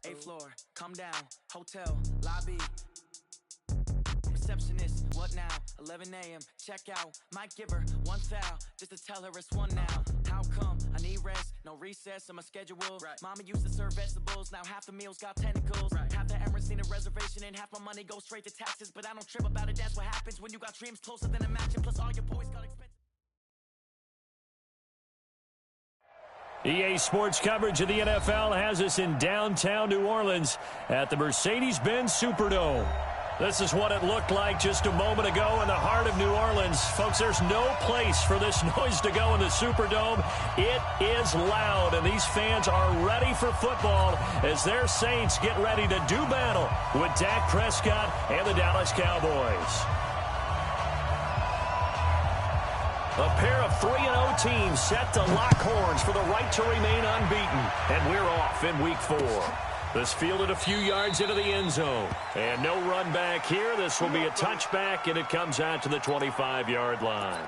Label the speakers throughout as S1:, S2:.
S1: 8th floor, come down, hotel, lobby. Receptionist, what now? 11 a.m., check out. Might give her one foul, just to tell her it's one now. How come? I need rest, no recess in my schedule. Right. Mama used to serve vegetables, now half the meals got tentacles. Right. Half the Emirates need a reservation and half my money goes straight to taxes. But I don't trip about it, that's what happens when you got dreams closer than a mansion. Plus all your boys got expensive.
S2: EA Sports coverage of the NFL has us in downtown New Orleans at the Mercedes-Benz Superdome. This is what it looked like just a moment ago in the heart of New Orleans. Folks, there's no place for this noise to go in the Superdome. It is loud, and these fans are ready for football as their Saints get ready to do battle with Dak Prescott and the Dallas Cowboys. A pair of 3-0 teams set to lock horns for the right to remain unbeaten. And we're off in week 4. This fielded a few yards into the end zone. And no run back here. This will be a touchback, and it comes out to the 25-yard line.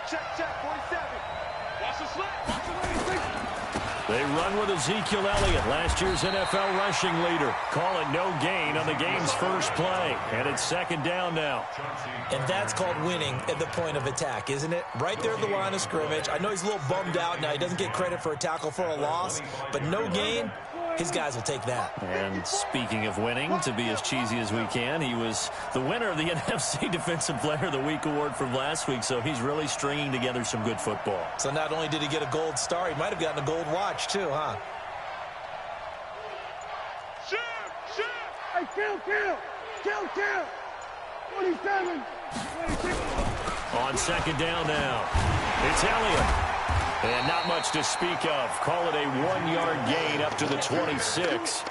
S3: Check, 47. Watch the slip.
S2: They run with Ezekiel Elliott, last year's NFL rushing leader. Call it no gain on the game's first play. And it's second down now.
S4: And that's called winning at the point of attack, isn't it? Right there at the line of scrimmage. I know he's a little bummed out now. He doesn't get credit for a tackle for a loss. But no gain, his guys will take that.
S2: And speaking of winning, to be as cheesy as we can, he was the winner of the NFC Defensive Player of the Week award from last week, so he's really stringing together some good football.
S4: So not only did he get a gold star, he might have gotten a gold watch too, huh?
S3: Shoot!
S5: Hey, kill! 27, 26.
S2: On second down now, it's Elliott. And not much to speak of. Call it a 1-yard gain up to the 26.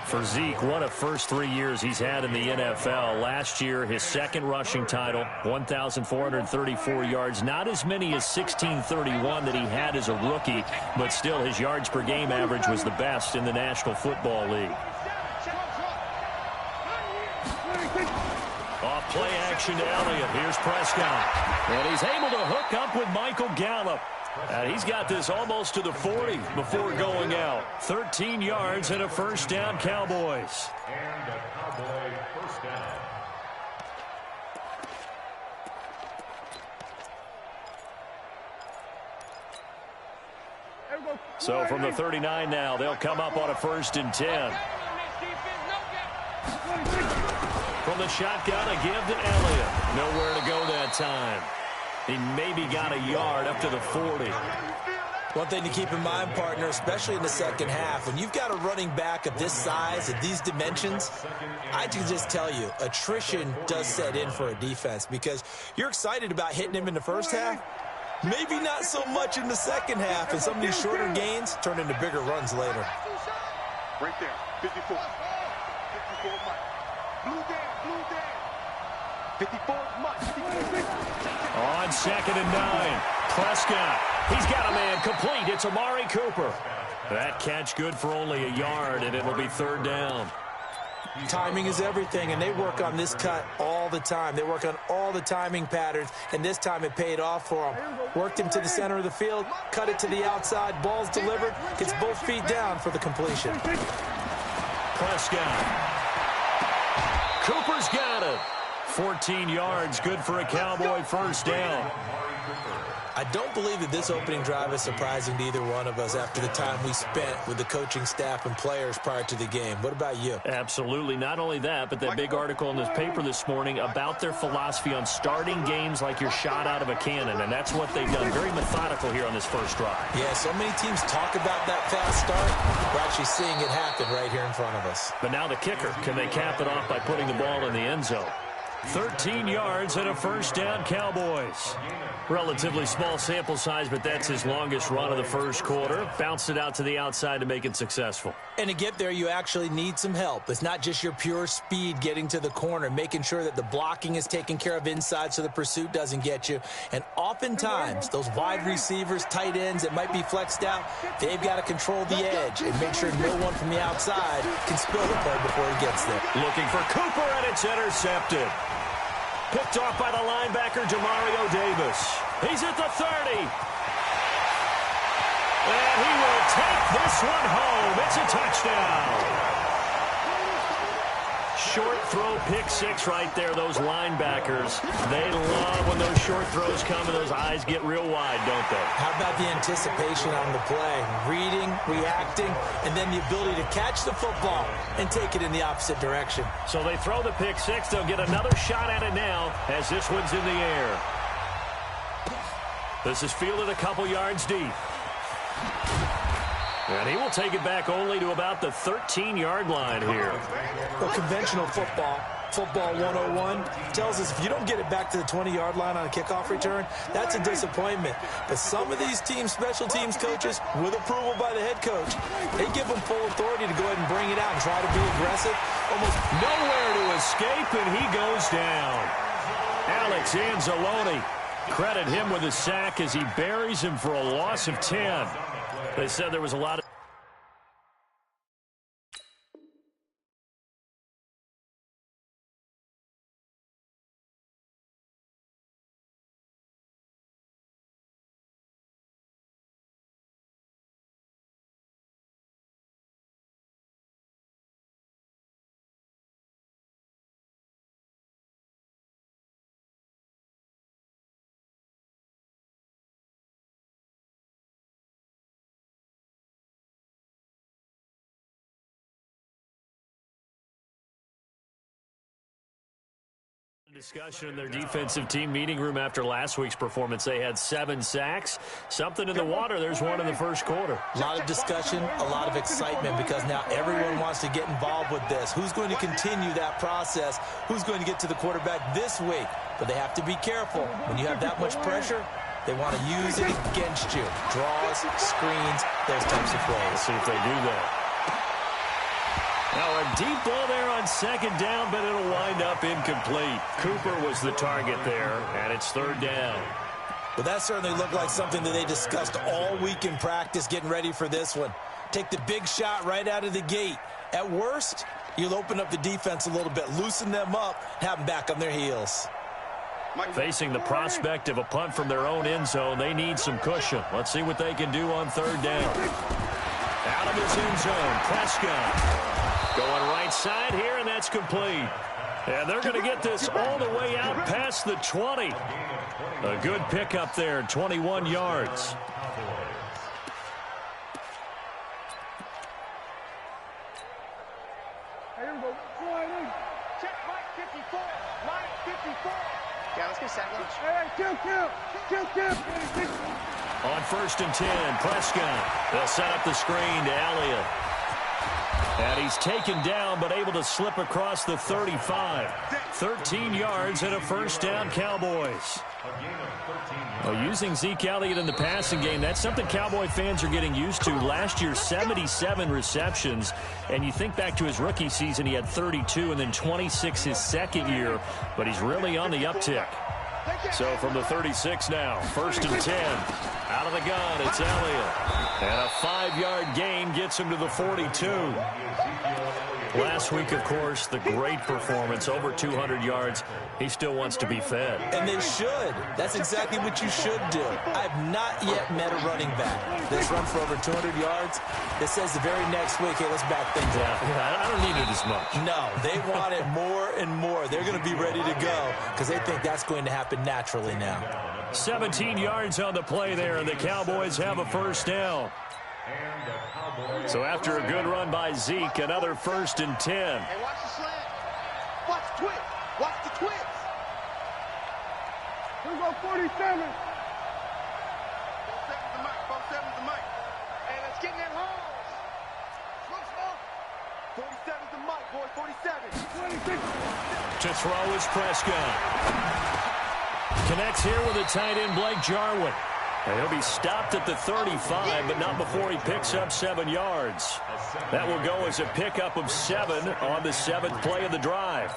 S2: For Zeke, what a first 3 years he's had in the NFL. Last year, his second rushing title, 1,434 yards. Not as many as 1,631 that he had as a rookie, but still his yards per game average was the best in the National Football League. Off play action to Elliott. Here's Prescott. And he's able to hook up with Michael Gallup. And he's got this almost to the 40 before going out. 13 yards and a first down, Cowboys.
S3: And a Cowboy first down.
S2: So from the 39 now, they'll come up on a 1st and 10. From the shotgun, a give to Elliott. Nowhere to go that time. He maybe got a yard up to the 40.
S4: One thing to keep in mind, partner, especially in the second half, when you've got a running back of this size, at these dimensions, I can just tell you, attrition does set in for a defense because you're excited about hitting him in the first half. Maybe not so much in the second half, and some of these shorter gains turn into bigger runs later.
S3: Right there, 54. 54 Mike. Blue down. 54 Mike.
S2: On 2nd and 9, Prescott. He's got a man complete. It's Amari Cooper. That catch good for only a yard, and it'll be 3rd down.
S4: Timing is everything, and they work on this cut all the time. They work on all the timing patterns, and this time it paid off for them. Worked him to the center of the field, cut it to the outside, ball's delivered, gets both feet down for the completion.
S2: Prescott. Cooper's got it. 14 yards, good for a Cowboy first down.
S4: I don't believe that this opening drive is surprising to either one of us after the time we spent with the coaching staff and players prior to the game. What about you?
S2: Absolutely. Not only that, but that big article in this paper this morning about their philosophy on starting games like you're shot out of a cannon, and that's what they've done. Very methodical here on this first drive.
S4: Yeah, so many teams talk about that fast start. We're actually seeing it happen right here in front of us.
S2: But now the kicker. Can they cap it off by putting the ball in the end zone? 13 yards and a first down, Cowboys. Relatively small sample size, but that's his longest run of the first quarter. Bounced it out to the outside to make it successful.
S4: And to get there, you actually need some help. It's not just your pure speed getting to the corner, making sure that the blocking is taken care of inside so the pursuit doesn't get you. And oftentimes, those wide receivers, tight ends that might be flexed out, they've got to control the edge and make sure no one from the outside can spill the play before he gets there.
S2: Looking for Cooper, and it's intercepted. Picked off by the linebacker, Demario Davis. He's at the 30. And he will take this one home. It's a touchdown. Short throw, pick six right there. Those linebackers, they love when those short throws come and those eyes get real wide, don't they?
S4: How about the anticipation on the play? Reading, reacting, and then the ability to catch the football and take it in the opposite direction.
S2: So they throw the pick six. They'll get another shot at it now as this one's in the air. This is fielded a couple yards deep. And he will take it back only to about the 13-yard line here.
S4: Well, conventional football 101, tells us if you don't get it back to the 20-yard line on a kickoff return, that's a disappointment. But some of these teams, special teams coaches, with approval by the head coach, they give them full authority to go ahead and bring it out and try to be aggressive. Almost
S2: nowhere to escape, and he goes down. Alex Anzalone, credit him with a sack as he buries him for a loss of 10. They said there was a lot of discussion in their defensive team meeting room after last week's performance. They had 7 sacks. Something in the water. There's one in the first quarter.
S4: A lot of discussion, a lot of excitement because now everyone wants to get involved with this. Who's going to continue that process? Who's going to get to the quarterback this week? But they have to be careful. When you have that much pressure, they want to use it against you. Draws, screens, those types of plays.
S2: Let's see if they do that. Now a deep ball there on second down, but it'll wind up incomplete. Cooper was the target there, and it's third down.
S4: Well, that certainly looked like something that they discussed all week in practice getting ready for this one. Take the big shot right out of the gate. At worst, you'll open up the defense a little bit, loosen them up, have them back on their heels.
S2: Facing the prospect of a punt from their own end zone, they need some cushion. Let's see what they can do on third down. Out of his end zone, Prescott. Going right side here, and that's complete. And they're going to get this all the way out past the 20. A good pickup there, 21 yards.
S5: Here we go.
S3: Check right 54. Right 54.
S6: Yeah, let's go second.
S5: Hey, kill.
S2: On first and 10, Prescott. They'll set up the screen to Elliott. And he's taken down, but able to slip across the 35. 13 yards and a first down, Cowboys. Well, using Zeke Elliott in the passing game, that's something Cowboy fans are getting used to. Last year, 77 receptions. And you think back to his rookie season, he had 32 and then 26 his second year. But he's really on the uptick. So from the 36 now, first and 10. Out of the gun, it's Elliott. And a 5-yard gain gets him to the 42. Last week, of course, the great performance, over 200 yards. He still wants to be fed.
S4: And they should. That's exactly what you should do. I've not yet met a running back that's run for over 200 yards that says the very next week, hey, let's back things up.
S2: Yeah, I don't need it as much.
S4: No, they want it more and more. They're going to be ready to go because they think that's going to happen naturally now.
S2: 17 yards on the play there, and the Cowboys have a first down. So after a good run by Zeke, another first and 10.
S3: Hey, watch the slant. Watch the twist. Watch the twist.
S5: Here we go, 47.
S3: 47's the mic. 47's the mic. Hey, let's get in that hole. Slow. 47's the mic, boy. 47.
S2: To throw is Prescott. Connects here with a tight end, Blake Jarwin. And he'll be stopped at the 35, but not before he picks up 7 yards. That will go as a pickup of 7 on the 7th play of the drive.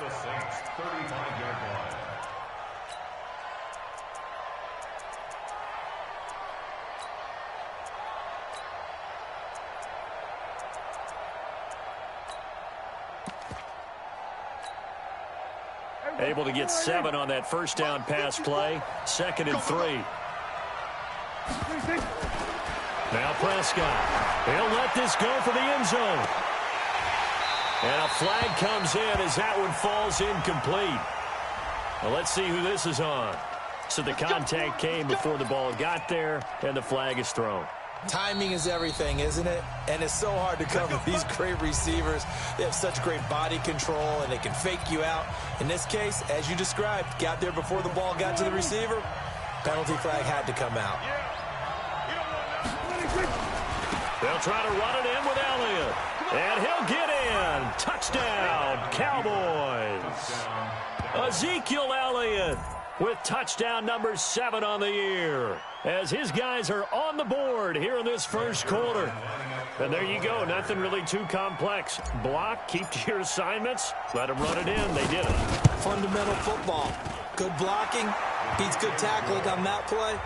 S2: Able to get 7 on that first down pass play. 2nd and 3. Now Prescott. He'll let this go for the end zone. And a flag comes in as that one falls incomplete. Well, let's see who this is on. So the contact came before the ball got there, and the flag is thrown.
S4: Timing is everything, isn't it? And it's so hard to cover these great receivers. They have such great body control, and they can fake you out. In this case, as you described, got there before the ball got to the receiver. Penalty flag had to come out.
S2: They'll try to run it in with Elliott. And he'll get in. Touchdown, Cowboys. Ezekiel Elliott with touchdown number 7 on the year, as his guys are on the board here in this first quarter. And there you go. Nothing really too complex. Block, keep to your assignments, let them run it in. They did it.
S4: Fundamental football. Good blocking beats good tackling on that play.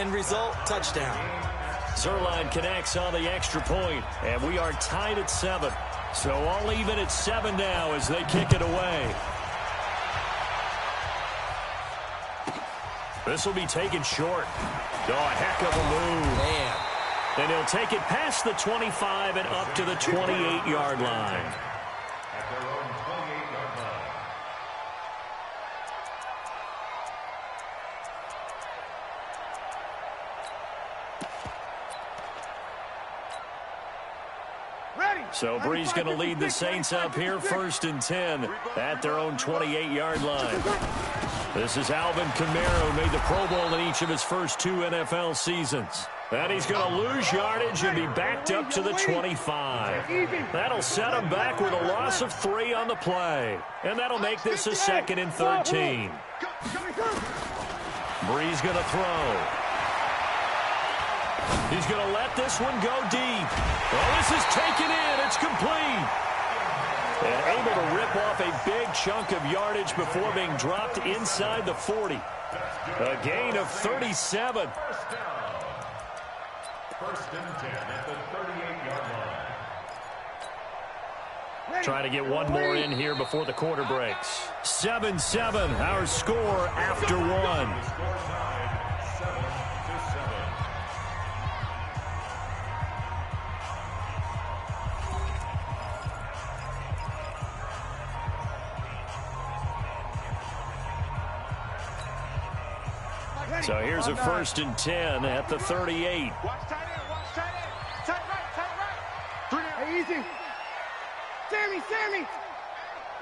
S4: End result, touchdown.
S2: Zerline connects on the extra point, and we are tied at 7. So all even at 7 now as they kick it away. This will be taken short. Oh, a heck of a move.
S4: Man.
S2: And he'll take it past the 25 and up to the 28-yard line. So Bree's going to lead the Saints up here 1st and 10 at their own 28-yard line. This is Alvin Kamara, who made the Pro Bowl in each of his first 2 NFL seasons. And he's going to lose yardage and be backed up to the 25. That'll set him back with a loss of 3 on the play. And that'll make this a 2nd and 13. Bree's going to throw. He's going to let this one go deep. Oh, this is taken in. It's complete. And able to rip off a big chunk of yardage before being dropped inside the 40. A gain of 37.
S6: First and 10 at the 38-yard line.
S2: Try to get one more in here before the quarter breaks. 7-7, our score after 1. So here's a 1st and 10 at the 38.
S3: Watch tight end, watch tight end. Tight right.
S5: Hey, easy. Sammy.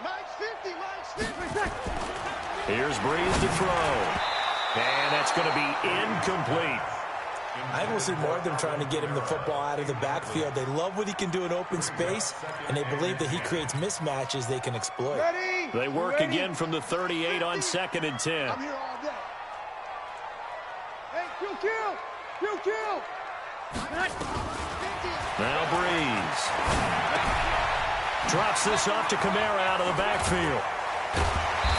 S3: Mike's 50, Mike's 50.
S2: Here's Breeze to throw. And that's going to be incomplete.
S4: I will see more of them trying to get him the football out of the backfield. They love what he can do in open space, and they believe that he creates mismatches they can exploit.
S5: Ready?
S2: They work again from the 38 on 2nd and 10.
S3: I'm here all day.
S5: Hey, kill.
S2: Now Breeze. Drops this off to Kamara out of the backfield.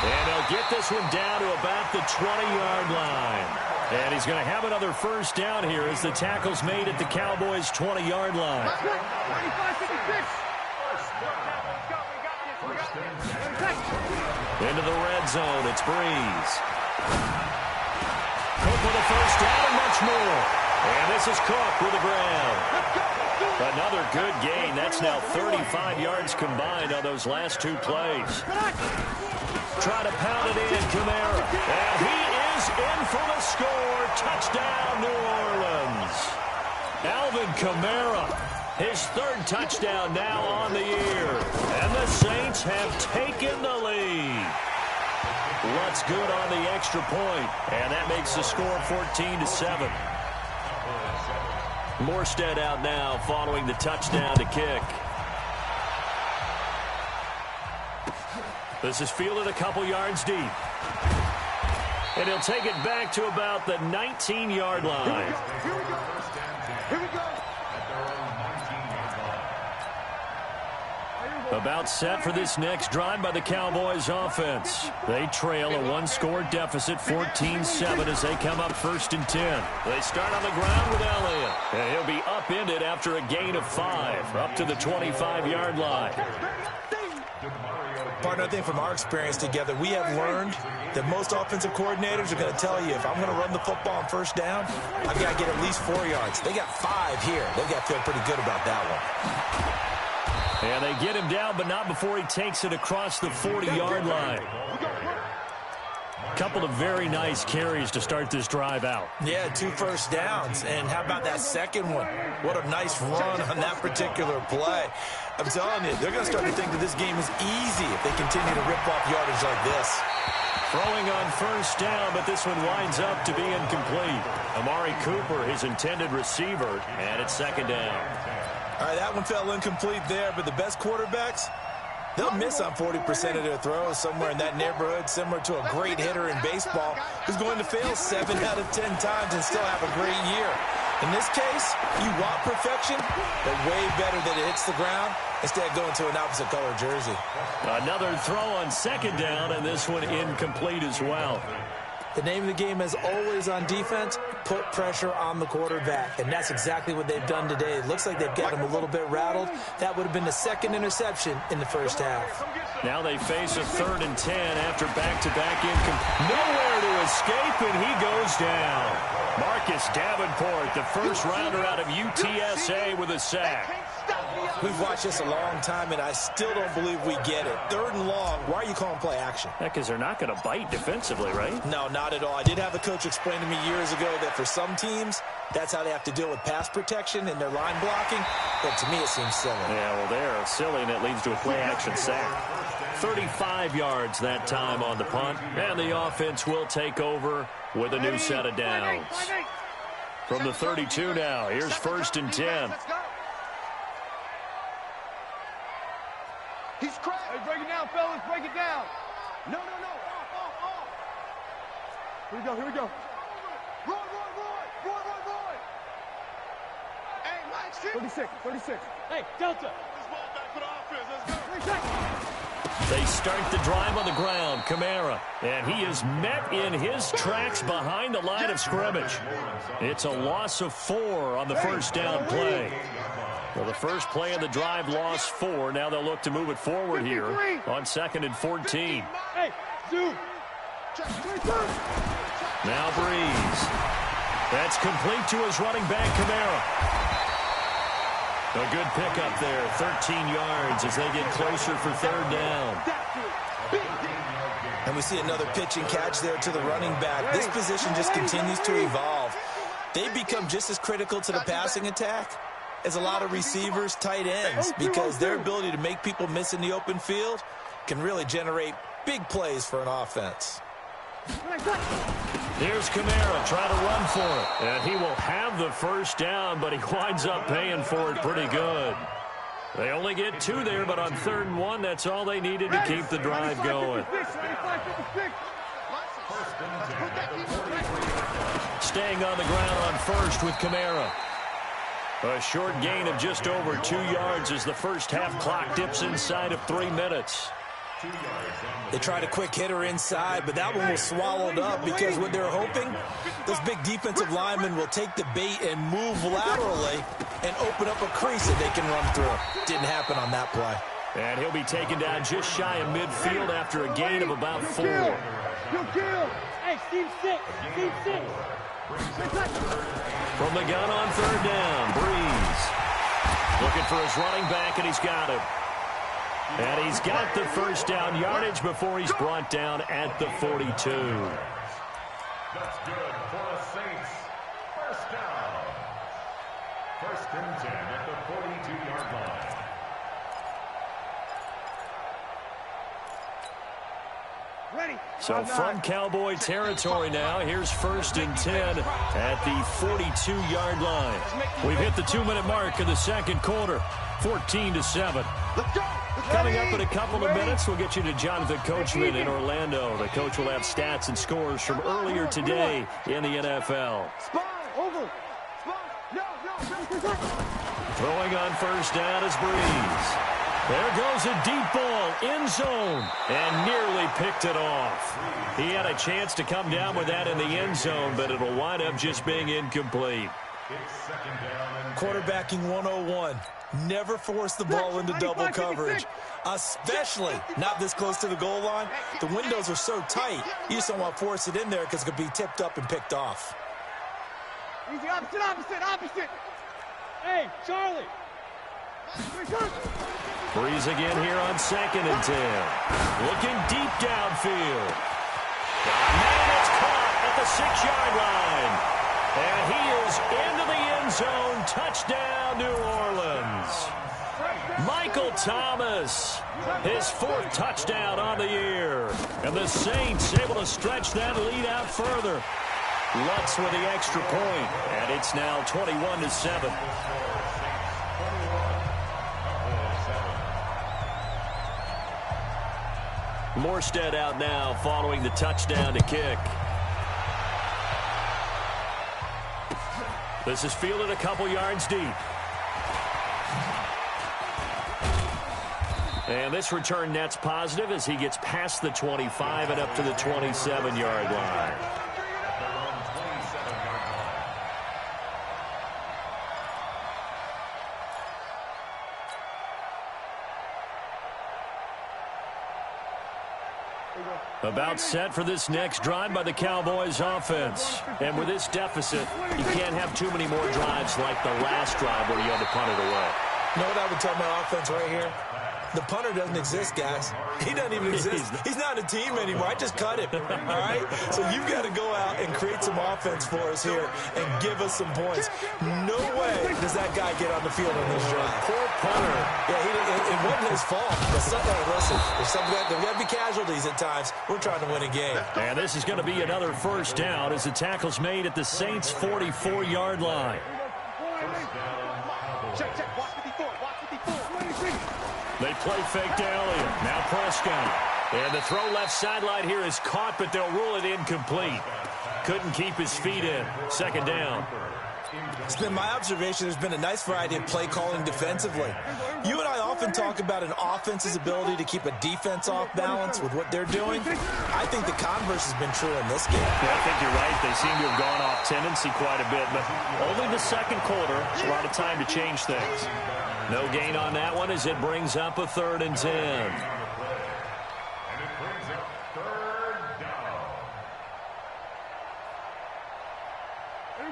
S2: And they'll get this one down to about the 20-yard line. And he's going to have another first down here as the tackle's made at the Cowboys' 20-yard line.
S5: 25-56.
S2: Into the red zone, it's Breeze. Cook with a first down and much more. And this is Cook with the ground. Another good gain. That's now 35 yards combined on those last 2 plays. Try to pound it in, Kamara. And he is in for the score. Touchdown, New Orleans. Alvin Kamara, his 3rd touchdown now on the year. And the Saints have taken the lead. What's good on the extra point, and that makes the score 14-7. Morstead out now following the touchdown to kick. This is fielded a couple yards deep. And he'll take it back to about the 19-yard line.
S3: Here we go. Here we go.
S2: About set for this next drive by the Cowboys offense. They trail a one-score deficit, 14-7, as they come up 1st and 10. They start on the ground with Elliott. And he'll be upended after a gain of 5, up to the 25-yard line.
S4: Partner, I think from our experience together, we have learned that most offensive coordinators are going to tell you, if I'm going to run the football on 1st down, I've got to get at least 4 yards. They got 5 here. They've got to feel pretty good about that one.
S2: And they get him down, but not before he takes it across the 40-yard line. Couple of very nice carries to start this drive out.
S4: Yeah, 2 first downs. And how about that second one? What a nice run on that particular play. I'm telling you, they're going to start to think that this game is easy if they continue to rip off yardage like this.
S2: Throwing on 1st down, but this one winds up to be incomplete. Amari Cooper, his intended receiver, and it's 2nd down.
S4: All right, that one fell incomplete there, but the best quarterbacks, they'll miss on 40% of their throws, somewhere in that neighborhood, similar to a great hitter in baseball who's going to fail 7 out of 10 times and still have a great year. In this case, you want perfection, but way better that it hits the ground instead of going to an opposite color jersey.
S2: Another throw on 2nd down, and this one incomplete as well.
S4: The name of the game is always on defense, put pressure on the quarterback. And that's exactly what they've done today. It looks like they've got him a little bit rattled. That would have been the 2nd interception in the 1st half.
S2: Now they face a 3rd and 10 after back-to-back incomplete. Nowhere to escape, and he goes down. Marcus Davenport, the first rounder out of UTSA with a sack.
S4: We've watched this a long time, and I still don't believe we get it. 3rd and long, why are you calling play action?
S2: Because they're not going to bite defensively, right?
S4: No, not at all. I did have a coach explain to me years ago that for some teams, that's how they have to deal with pass protection and their line blocking. But to me, it seems silly.
S2: Yeah, well, they're silly, and it leads to a play-action sack. 35 yards that time on the punt, and the offense will take over with a new set of downs. From the 32 now, here's 1st and 10.
S3: He's cracked.
S5: Hey, break it down, fellas. Break it down.
S3: No. Off.
S5: Here we go. Here we go.
S3: Roy. Hey, Mike,
S5: 36. Hey, Delta.
S3: This ball back for the offense. Let's go.
S2: They start the drive on the ground. Kamara, and he is met in his tracks behind the line of scrimmage. It's a loss of 4 on the 1st down play. Well, the first play of the drive lost 4. Now they'll look to move it forward here on 2nd and 14.
S5: Hey, zoom.
S2: Now Breeze. That's complete to his running back, Kamara. A good pickup there, 13 yards as they get closer for 3rd down.
S4: And we see another pitch and catch there to the running back. This position just continues to evolve. They become just as critical to the passing attack as a lot of receivers, tight ends, because their ability to make people miss in the open field can really generate big plays for an offense.
S2: Here's Kamara trying to run for it. And he will have the 1st down, but he winds up paying for it pretty good. They only get 2 there, but on 3rd and 1, that's all they needed to keep the drive going. Staying on the ground on 1st with Kamara. A short gain of just over 2 yards as the 1st half clock dips inside of 3 minutes.
S4: They tried a quick hitter inside, but that one was swallowed up because what they're hoping, those big defensive linemen will take the bait and move laterally and open up a crease that they can run through. Didn't happen on that play.
S2: And he'll be taken down just shy of midfield after a gain of about 4.
S5: Hey, Steve 6.
S2: From the gun on 3rd down, Breeze. Looking for his running back, and he's got him. And he's got the 1st down yardage before he's brought down at the 42.
S6: That's good for the Saints. 1st down. 1st and 10 at the 42-yard line.
S2: So from Cowboy territory now, here's 1st and 10 at the 42-yard line. We've hit the 2-minute mark of the 2nd quarter, 14-7.
S3: Let's go.
S2: Coming up in a couple of minutes, we'll get you to Jonathan Coachman in Orlando. The coach will have stats and scores from earlier today in the NFL. Throwing on first down is Breeze. There goes a deep ball, end zone, and nearly picked it off. He had a chance to come down with that in the end zone, but it'll wind up just being incomplete.
S4: Quarterbacking 101. Never force the ball into double coverage, especially not this close to the goal line. The windows are so tight, you just don't want to force it in there because it could be tipped up and picked off.
S5: Easy, opposite. Hey, Charlie.
S2: Breeze again here on 2nd and 10. Looking deep downfield. Man, it's caught at the 6-yard line. And he is into the end zone. Touchdown, New Orleans. Michael Thomas, his 4th touchdown on the year. And the Saints able to stretch that lead out further. Lutz with the extra point, and it's now 21-7. Morstead out now following the touchdown to kick. This is fielded a couple yards deep. And this return net's positive as he gets past the 25 and up to the 27-yard line. About set for this next drive by the Cowboys offense. And with this deficit, you can't have too many more drives like the last drive where you had to punt it away.
S4: You know what I would tell my offense right here? The punter doesn't exist, guys. He doesn't even exist. He's not a team anymore. I just cut him, all right? So you've got to go out and create some offense for us here and give us some points. No way does that guy get on the field on this drive.
S2: Poor punter.
S4: Yeah, it wasn't his fault. Listen, there's got to be casualties at times. We're trying to win a game.
S2: And this is going to be another first down as the tackle's made at the Saints' 44-yard line.
S3: Check. Watch 54.
S2: They play fake to Elliott. Now Prescott. And the throw left sideline here is caught, but they'll rule it incomplete. Couldn't keep his feet in. 2nd down.
S4: It's been my observation there's been a nice variety of play calling defensively. You and I often talk about an offense's ability to keep a defense off balance with what they're doing. I think the converse has been true in this game.
S2: Yeah, I think you're right. They seem to have gone off tendency quite a bit, but only the second quarter. It's a lot of time to change things. No gain on that one as it brings up a 3rd and 10.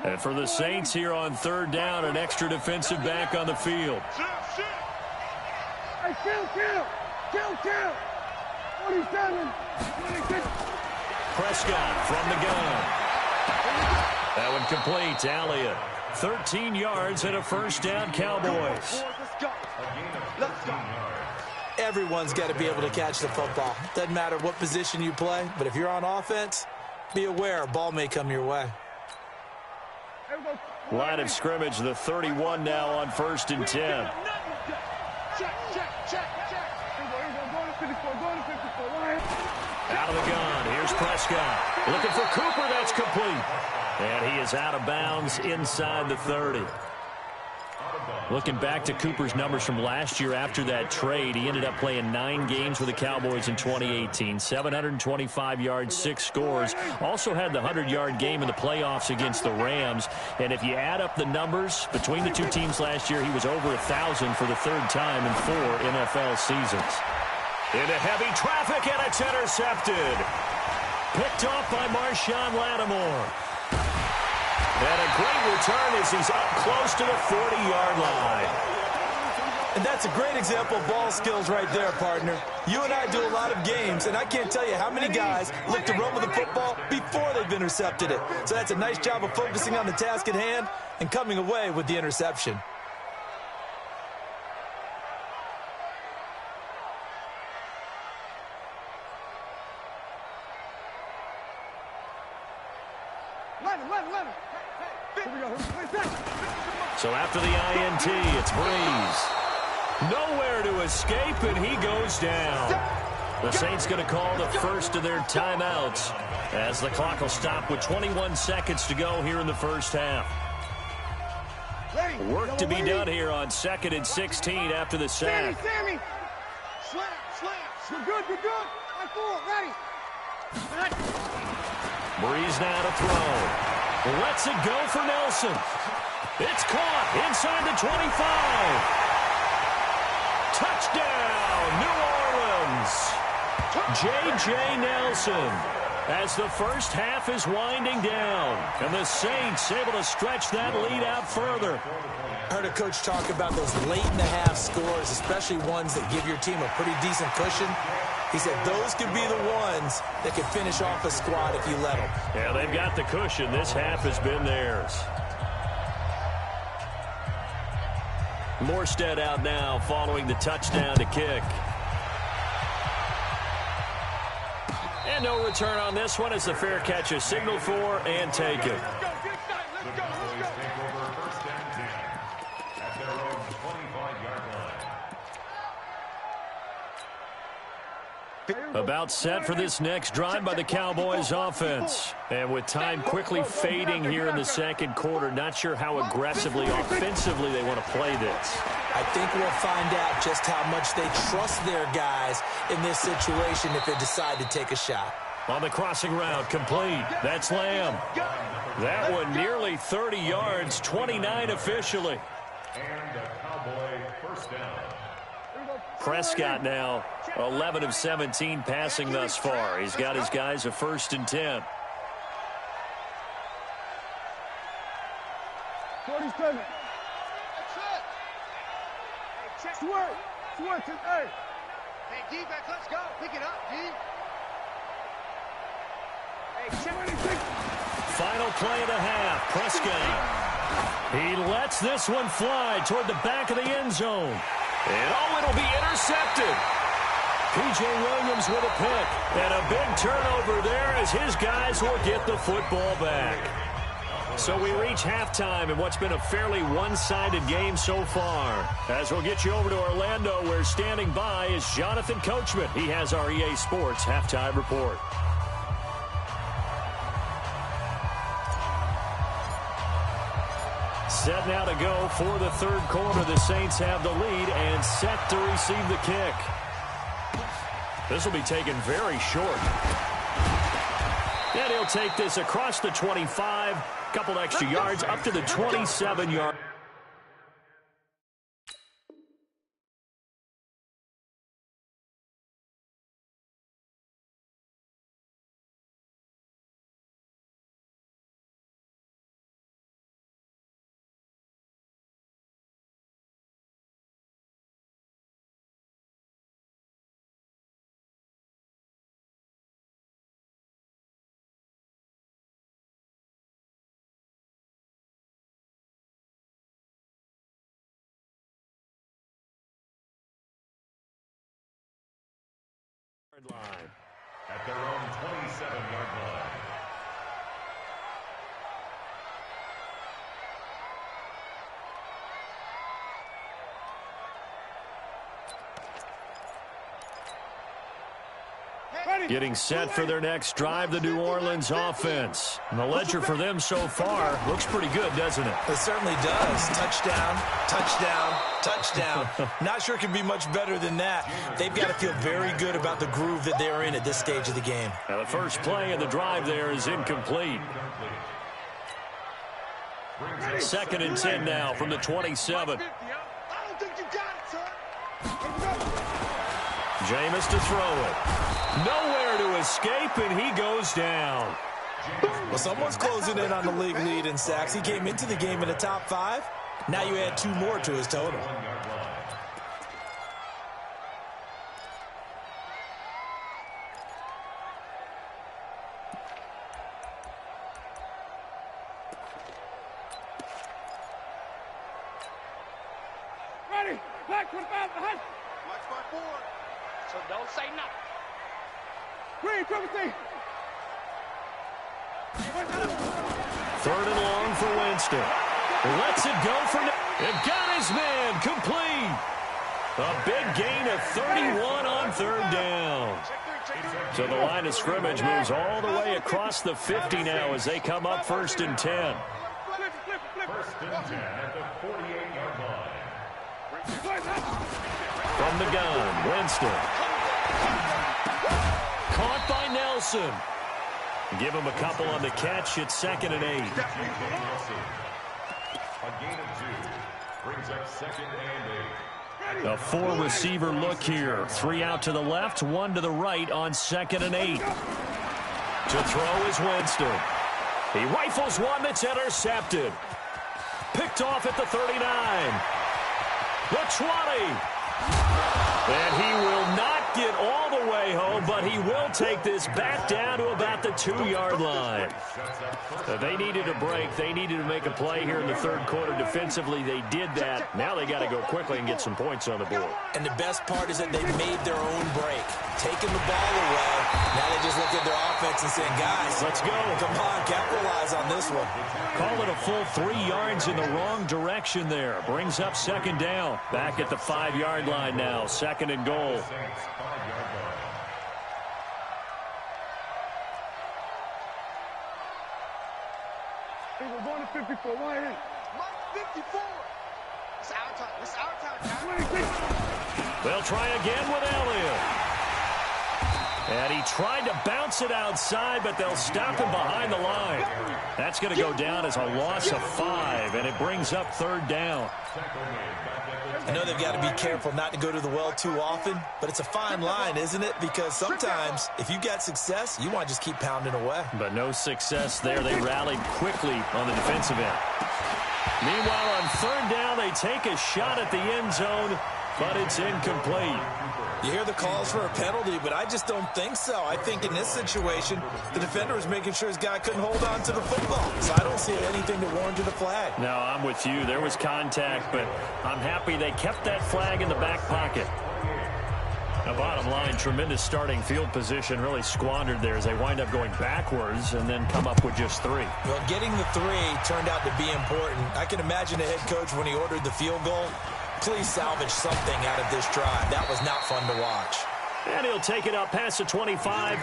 S2: And for the Saints here on 3rd down, an extra defensive back on the field.
S5: Hey, kill. 27.
S2: Prescott from the gun. That one complete to Elliott. 13 yards and a first down, Cowboys.
S4: Everyone's got to be able to catch the football. Doesn't matter what position you play, but if you're on offense, be aware a ball may come your way.
S2: Line of scrimmage, the 31 now on 1st and 10. Out of the gun, here's Prescott. Looking for Cooper, that's complete. And he is out of bounds inside the 30. Looking back to Cooper's numbers from last year after that trade, he ended up playing 9 games with the Cowboys in 2018. 725 yards, 6 scores. Also had the 100-yard game in the playoffs against the Rams. And if you add up the numbers between the 2 teams last year, he was over 1,000 for the 3rd time in 4 NFL seasons. Into heavy traffic, and it's intercepted. Picked off by Marshawn Lattimore. And a great return as he's up close to the 40-yard line.
S4: And that's a great example of ball skills right there, partner. You and I do a lot of games, and I can't tell you how many guys look to run with the football before they've intercepted it. So that's a nice job of focusing on the task at hand and coming away with the interception.
S2: So after the INT, it's Breeze. Nowhere to escape, and he goes down. The Saints going to call the first of their timeouts as the clock will stop with 21 seconds to go here in the first half. Work to be done here on 2nd and 16 after the sack.
S5: Sammy! Slam! We're good! Line 4, ready!
S2: Breeze now to throw. Lets it go for Nelson. It's caught inside the 25. Touchdown, New Orleans. J.J. Nelson as the first half is winding down. And the Saints able to stretch that lead out further.
S4: I heard a coach talk about those late-in-the-half scores, especially ones that give your team a pretty decent cushion. He said those could be the ones that could finish off a squad if you let them.
S2: Yeah, they've got the cushion. This half has been theirs. Morstead out now following the touchdown to kick. And no return on this one as the fair catch is signaled for and taken. About set for this next drive by the Cowboys offense. And with time quickly fading here in the second quarter, not sure how aggressively, offensively they want to play this.
S4: I think we'll find out just how much they trust their guys in this situation if they decide to take a shot.
S2: On the crossing route, complete. That's Lamb. That one nearly 30 yards, 29 officially.
S6: And a Cowboy first down.
S2: Prescott now 11 of 17 passing thus far. He's got his guys a 1st and 10.
S5: 47. Swerve. Hey, D-back, let's go. Pick it up, D. Hey,
S2: Final play of the half. Prescott. He lets this one fly toward the back of the end zone. And it'll be intercepted. P.J. Williams with a pick. And a big turnover there as his guys will get the football back. So we reach halftime in what's been a fairly one-sided game so far. As we'll get you over to Orlando, where standing by is Jonathan Coachman. He has our EA Sports halftime report. Set now to go for the third quarter. The Saints have the lead and set to receive the kick. This will be taken very short. And he'll take this across the 25. Couple extra yards up to the 27-yard. Line.
S6: At their own 27-yard line.
S2: Getting set for their next drive, the New Orleans offense. And the ledger for them so far looks pretty good, doesn't it?
S4: It certainly does. Touchdown, touchdown, touchdown. Not sure it can be much better than that. They've got to feel very good about the groove that they're in at this stage of the game.
S2: Now the first play of the drive there is incomplete. 2nd and 10 now from the 27. Jameis to throw it. Nowhere to escape, and he goes down.
S4: Well, someone's closing in on the league lead in sacks. He came into the game in the top 5. Now you add 2 more to his total.
S5: Ready, back 25, behind. Watch my board. So don't say nothing. Green, triple C.
S2: 3rd and long for Winston. Lets it go for... It got his man complete. A big gain of 31 on third down. So the line of scrimmage moves all the way across the 50 now as they come up 1st and 10.
S6: 1st and 10 at the 48-yard line.
S2: From the gun, Winston. Caught by Nelson. Give him a couple on the catch. It's 2nd and 8.
S6: A gain of 2 brings up 2nd and 8.
S2: A 4-receiver look here. 3 out to the left, 1 to the right on 2nd and 8. To throw is Winston. He rifles one that's intercepted. Picked off at the 39. The 20. And he will not get all the way home, but he will take this back down to about the 2-yard line. They needed a break. They needed to make a play here in the 3rd quarter defensively. They did that. Now they got to go quickly and get some points on the board.
S4: And the best part is that they made their own break. Taking the ball away. Now they just look at their offense and saying, guys,
S2: let's go.
S4: Come on, capitalize on this one.
S2: Call it a full 3 yards in the wrong direction there. Brings up 2nd down. Back at the 5-yard line now. 2nd and goal.
S5: Hey, we're going to 54. Why ain't?
S3: Mike, 54. It's our time. It's our time.
S2: They'll try again with Elliott. And he tried to bounce it outside, but they'll stop him behind the line. That's going to go down as a loss of 5, and it brings up 3rd down.
S4: I know they've got to be careful not to go to the well too often, but it's a fine line, isn't it? Because sometimes, if you got success, you want to just keep pounding away.
S2: But no success there. They rallied quickly on the defensive end. Meanwhile, on 3rd down, they take a shot at the end zone, but it's incomplete.
S4: You hear the calls for a penalty, but I just don't think so. I think in this situation, the defender was making sure his guy couldn't hold on to the football. So I don't see anything that warranted a flag.
S2: No, I'm with you. There was contact, but I'm happy they kept that flag in the back pocket. Now, bottom line, tremendous starting field position, really squandered there as they wind up going backwards and then come up with just 3.
S4: Well, getting the 3 turned out to be important. I can imagine the head coach when he ordered the field goal. Please salvage something out of this drive. That was not fun to watch.
S2: And he'll take it up past the 25.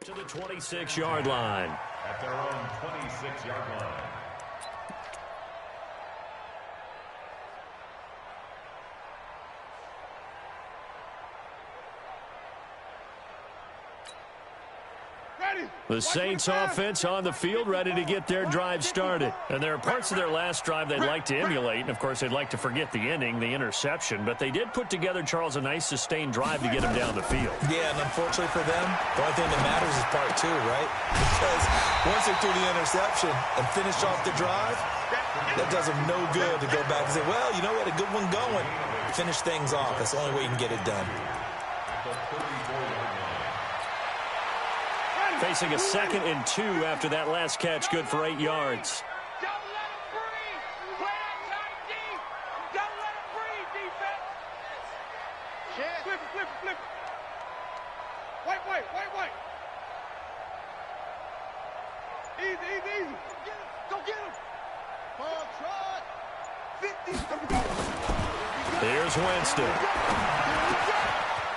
S2: To the 26-yard line.
S6: At their own 26-yard line.
S2: The Saints offense on the field, ready to get their drive started. And there are parts of their last drive they'd like to emulate. And, of course, they'd like to forget the ending, the interception. But they did put together, Charles, a nice sustained drive to get them down the field.
S4: Yeah, and unfortunately for them, the only thing that matters is part 2, right? Because once they threw the interception and finished off the drive, that does them no good to go back and say, well, you know, we had a good one going. Finish things off. That's the only way you can get it done.
S2: Facing a 2nd and 2 after that last catch, good for 8 yards.
S5: Don't let him breathe. Play that tight deep. Don't let him breathe, defense. Flip it, flip it, flip it. White. Easy, easy, easy. Go get him. Ball trot. 50.
S2: Here's Winston.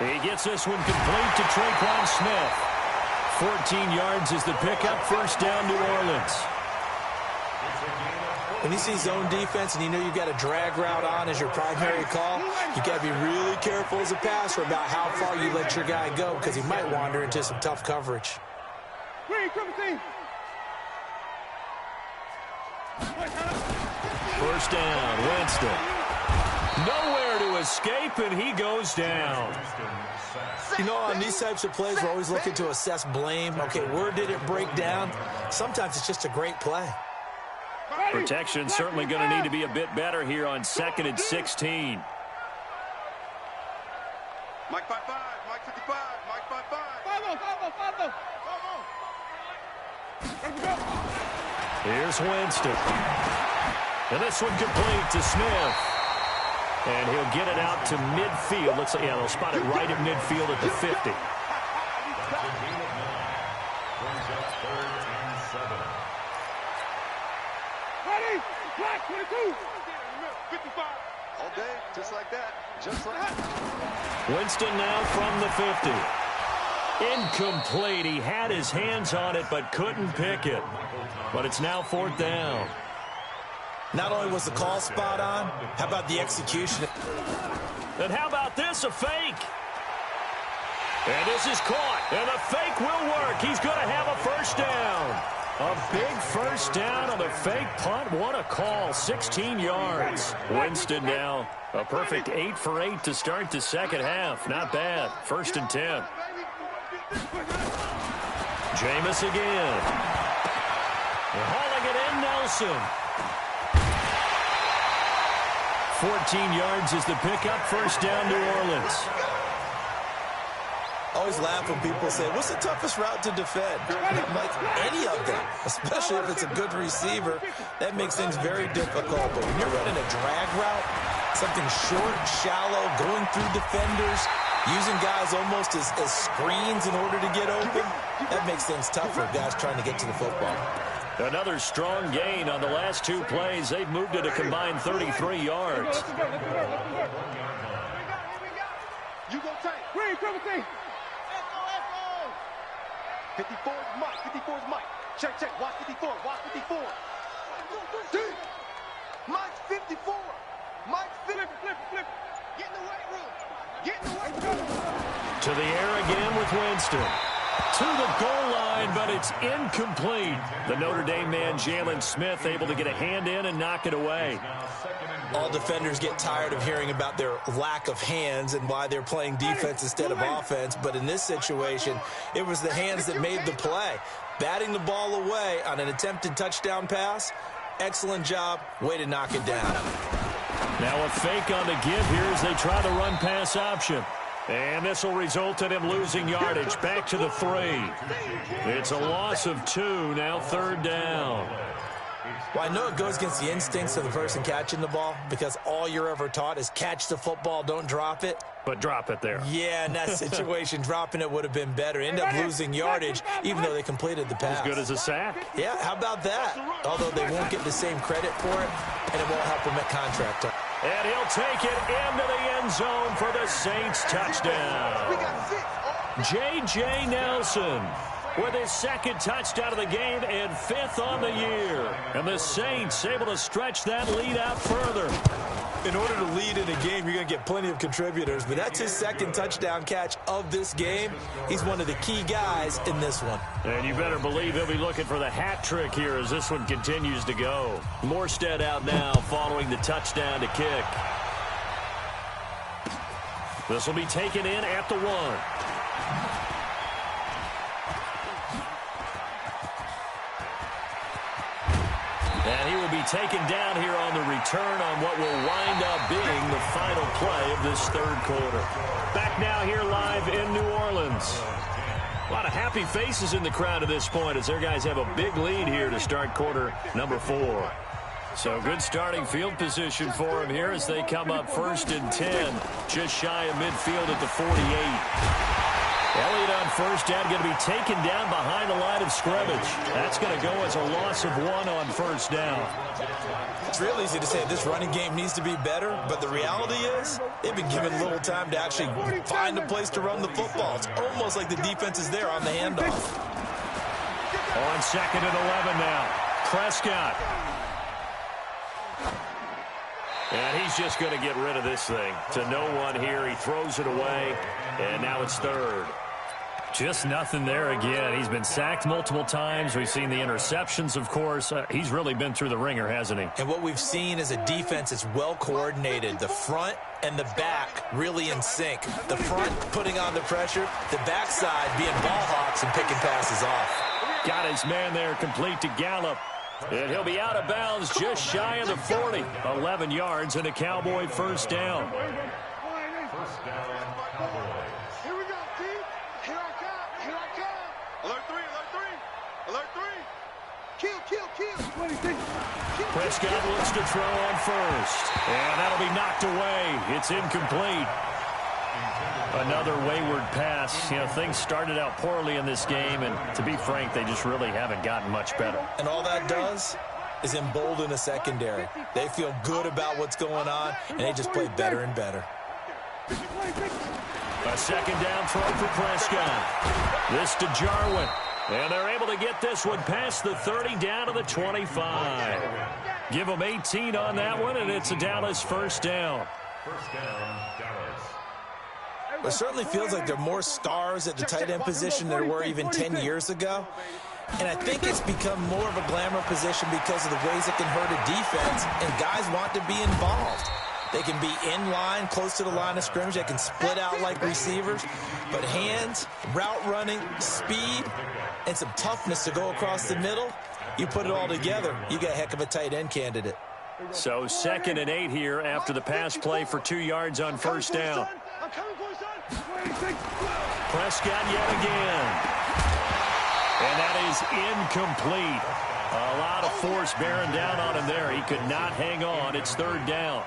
S2: He gets this one complete to Traquan Smith. 14 yards is the pickup. 1st down, New Orleans.
S4: When you see zone defense and you know you've got a drag route on as your primary call, you got to be really careful as a passer about how far you let your guy go because he might wander into some tough coverage.
S2: 1st down, Winston. Nowhere to escape, and he goes down.
S4: You know, on these types of plays, we're always looking to assess blame. Okay, where did it break down? Sometimes it's just a great play.
S2: Protection certainly going to need to be a bit better here on 2nd and 16.
S3: Mike 5-5, Mike 55, Mike 5-5.
S2: Here's Winston. And this one complete to Smith. And he'll get it out to midfield. Looks like, yeah, they'll spot it right at midfield at the 50.
S5: Ready? Black 22. 55.
S3: All day, just like that. Just like that.
S2: Winston now from the 50. Incomplete. He had his hands on it but couldn't pick it. But it's now 4th down.
S4: Not only was the call spot on, how about the execution?
S2: And how about this, a fake? And this is caught, and the fake will work. He's going to have a first down. A big first down on the fake punt. What a call, 16 yards. Winston now, a perfect 8 for 8 to start the second half. Not bad, 1st and 10. Jameis again. Hauling it in, Nelson. 14 yards is the pickup, first down, New Orleans.
S4: Always laugh when people say, what's the toughest route to defend? I'm like, any of them, especially if it's a good receiver. That makes things very difficult. But when you're running a drag route, something short, shallow, going through defenders, using guys almost as screens in order to get open, that makes things tough for guys trying to get to the football.
S2: Another strong gain on the last 2 plays. They've moved it a combined 33 yards.
S3: You go tank.
S5: Green, triple T.
S3: 54 is Mike. 54 is Mike. Check, check. Watch 54. Watch 54. Mike's 54. Mike's 50. Flip. Get in the weight room. Get in the weight room.
S2: To the air again with Winston. To the goal line, but it's incomplete. The Notre Dame man, Jalen Smith, able to get a hand in and knock it away.
S4: All defenders get tired of hearing about their lack of hands and why they're playing defense instead of offense. But in this situation, it was the hands that made the play. Batting the ball away on an attempted touchdown pass. Excellent job. Way to knock it down.
S2: Now a fake on the give here as they try the run-pass option. And this will result in him losing yardage. Back to the 3. It's a loss of 2. Now 3rd down.
S4: Well, I know it goes against the instincts of the person catching the ball because all you're ever taught is catch the football, don't drop it.
S2: But drop it there.
S4: Yeah, in that situation, dropping it would have been better. End up losing yardage, even though they completed the pass.
S2: As good as a sack.
S4: Yeah, how about that? Although they won't get the same credit for it, and it won't help them at contract time.
S2: And he'll take it into the end zone for the Saints touchdown. J.J. Nelson with his 2nd touchdown of the game and 5th on the year. And the Saints able to stretch that lead out further.
S4: In order to lead in a game, you're going to get plenty of contributors, but that's his 2nd touchdown catch of this game. He's one of the key guys in this one.
S2: And you better believe he'll be looking for the hat trick here as this one continues to go. Morstead out now following the touchdown to kick. This will be taken in at the 1. And he will be taken down here on the return on what will wind up being the final play of this 3rd quarter. Back now here live in New Orleans. A lot of happy faces in the crowd at this point as their guys have a big lead here to start quarter number 4. So good starting field position for them here as they come up 1st and 10. Just shy of midfield at the 48. Elliott on first down, going to be taken down behind the line of scrimmage. That's going to go as a loss of 1 on first down.
S4: It's real easy to say this running game needs to be better, but the reality is they've been given little time to actually find a place to run the football. It's almost like the defense is there on the handoff.
S2: On 2nd and 11 now. Prescott. And he's just going to get rid of this thing. To no one here. He throws it away, and now it's 3rd. Just nothing there again. He's been sacked multiple times. We've seen the interceptions, of course. He's really been through the ringer, hasn't he?
S4: And what we've seen is a defense that's well coordinated. The front and the back really in sync. The front putting on the pressure, the backside being ball hawks and picking passes off.
S2: Got his man there, complete to Gallup. And he'll be out of bounds just shy of the 40. 11 yards and a Cowboy first down.
S6: First down, Cowboys.
S3: Here we go, team. Here I come. Here I come. Alert 3, alert 3. Alert 3. Kill, kill, kill. 26.
S2: Prescott looks to throw on first. And that'll be knocked away. It's incomplete. Another wayward pass. You know, things started out poorly in this game, and to be frank, they just really haven't gotten much better.
S4: And all that does is embolden the secondary. They feel good about what's going on, and they just play better and better.
S2: A second down throw for Prescott. This to Jarwin. And they're able to get this one past the 30 down to the 25. Give them 18 on that one, and it's a Dallas first down.
S6: First down, Dallas.
S4: It certainly feels like there are more stars at the tight end position than there were even 10 years ago. And I think it's become more of a glamour position because of the ways it can hurt a defense, and guys want to be involved. They can be in line, close to the line of scrimmage. They can split out like receivers. But hands, route running, speed, and some toughness to go across the middle, you put it all together, you got a heck of a tight end candidate.
S2: So 2nd and 8 here after the pass play for 2 yards on first down. Prescott yet again. And that is incomplete. A lot of force bearing down on him there. He could not hang on. It's 3rd down.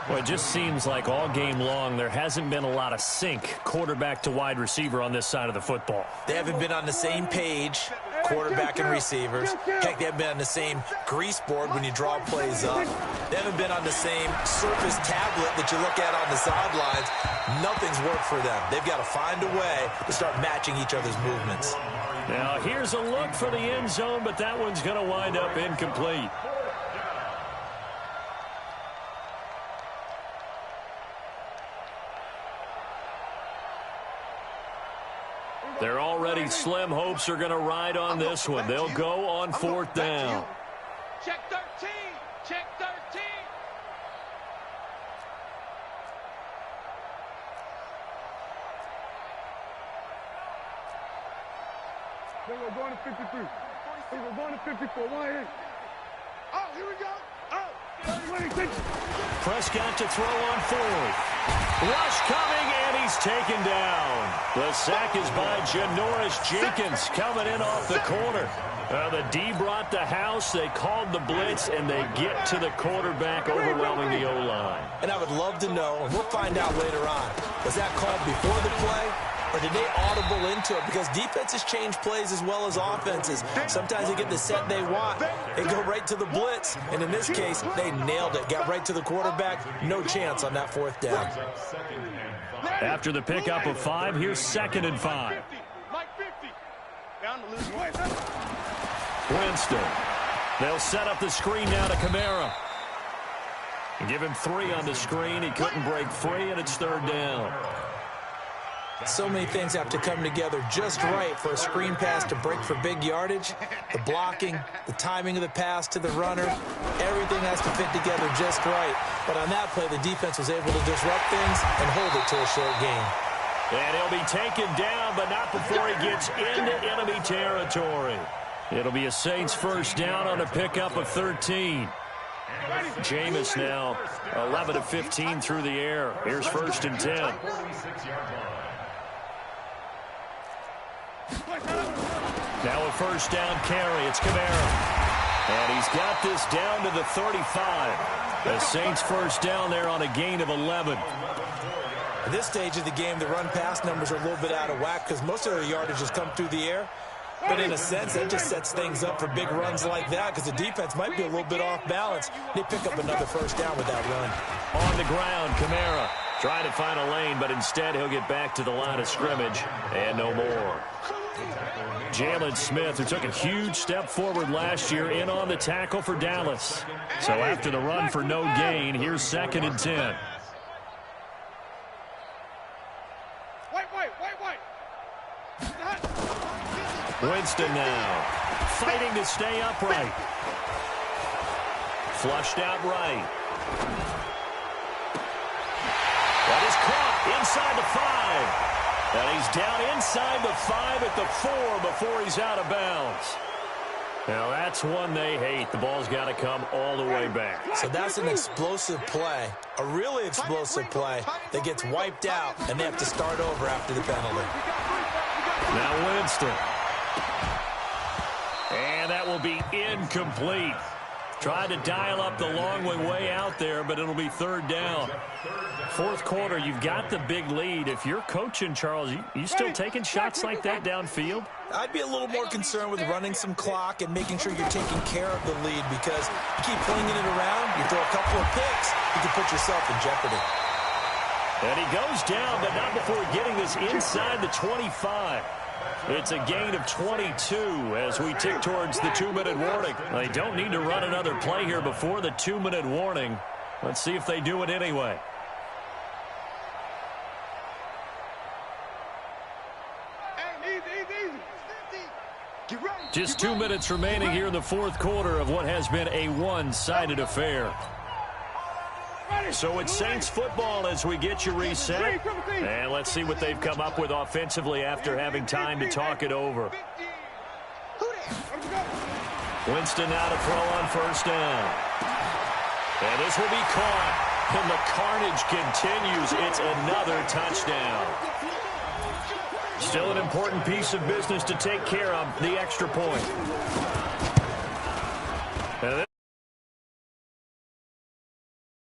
S2: Well, it just seems like all game long there hasn't been a lot of sync quarterback to wide receiver on this side of the football.
S4: They haven't been on the same page, quarterback and receivers. Heck, they haven't been on the same grease board when you draw plays up. They haven't been on the same surface tablet that you look at on the sidelines. Nothing's worked for them. They've got to find a way to start matching each other's movements.
S2: Now, here's a look for the end zone, but that one's going to wind up incomplete. Their already slim hopes are going to ride on this one. They'll go on 4th down.
S5: Check 13. Check 13.
S3: Then we're going to 53. We're going to 54. One here. Oh, here we go. Oh,
S2: Prescott to throw on 4th. Rush coming, and he's taken down. The sack is by Janoris Jenkins coming in off the corner. The D brought the house. They called the blitz, and they get to the quarterback, overwhelming the O-line.
S4: And I would love to know, and we'll find out later on, was that called before the play, or did they audible into it? Because defenses change plays as well as offenses. Sometimes they get the set they want. They go right to the blitz. And in this case, they nailed it. Got right to the quarterback. No chance on that 4th down.
S2: After the pickup of 5, here's 2nd and 5.
S5: Mike 50. Down to lose.
S2: Winston. They'll set up the screen now to Kamara. Give him 3 on the screen. He couldn't break free, and it's 3rd down.
S4: So many things have to come together just right for a screen pass to break for big yardage. The blocking, the timing of the pass to the runner, everything has to fit together just right. But on that play, the defense was able to disrupt things and hold it to a short gain.
S2: And he'll be taken down, but not before he gets into enemy territory. It'll be a Saints first down on a pickup of 13. Jameis now 11 of 15 through the air. Here's 1st and 10. Now a first down carry. It's Kamara. And he's got this down to the 35. The Saints first down there on a gain of 11.
S4: At this stage of the game, the run-pass numbers are a little bit out of whack because most of their yardage has come through the air. But in a sense, that just sets things up for big runs like that because the defense might be a little bit off balance. They pick up another first down with that run.
S2: On the ground, Kamara trying to find a lane, but instead he'll get back to the line of scrimmage and no more. Jalen Smith, who took a huge step forward last year, in on the tackle for Dallas. So after the run for no gain, here's 2nd and 10.
S5: Wait.
S2: Winston now, fighting to stay upright. Flushed out right. That is caught inside the 5. And he's down inside the 5 at the 4 before he's out of bounds. Now that's one they hate. The ball's got to come all the way back.
S4: So that's an explosive play, a really explosive play that gets wiped out, and they have to start over after the penalty.
S2: Now Winston. And that will be incomplete. Tried to dial up the long way out there, but it'll be third down. Fourth quarter, you've got the big lead. If you're coaching, Charles, you still taking shots like that downfield?
S4: I'd be a little more concerned with running some clock and making sure you're taking care of the lead, because you keep flinging it around, you throw a couple of picks, you can put yourself in jeopardy.
S2: And he goes down, but not before getting this inside the 25. It's a gain of 22 as we tick towards the 2-minute warning. They don't need to run another play here before the 2-minute warning. Let's see if they do it anyway. Just 2 minutes remaining here in the fourth quarter of what has been a one-sided affair. So it's Saints football as we get you reset. And let's see what they've come up with offensively after having time to talk it over. Winston now to throw on first down. And this will be caught. And the carnage continues. It's another touchdown. Still an important piece of business to take care of, the extra point.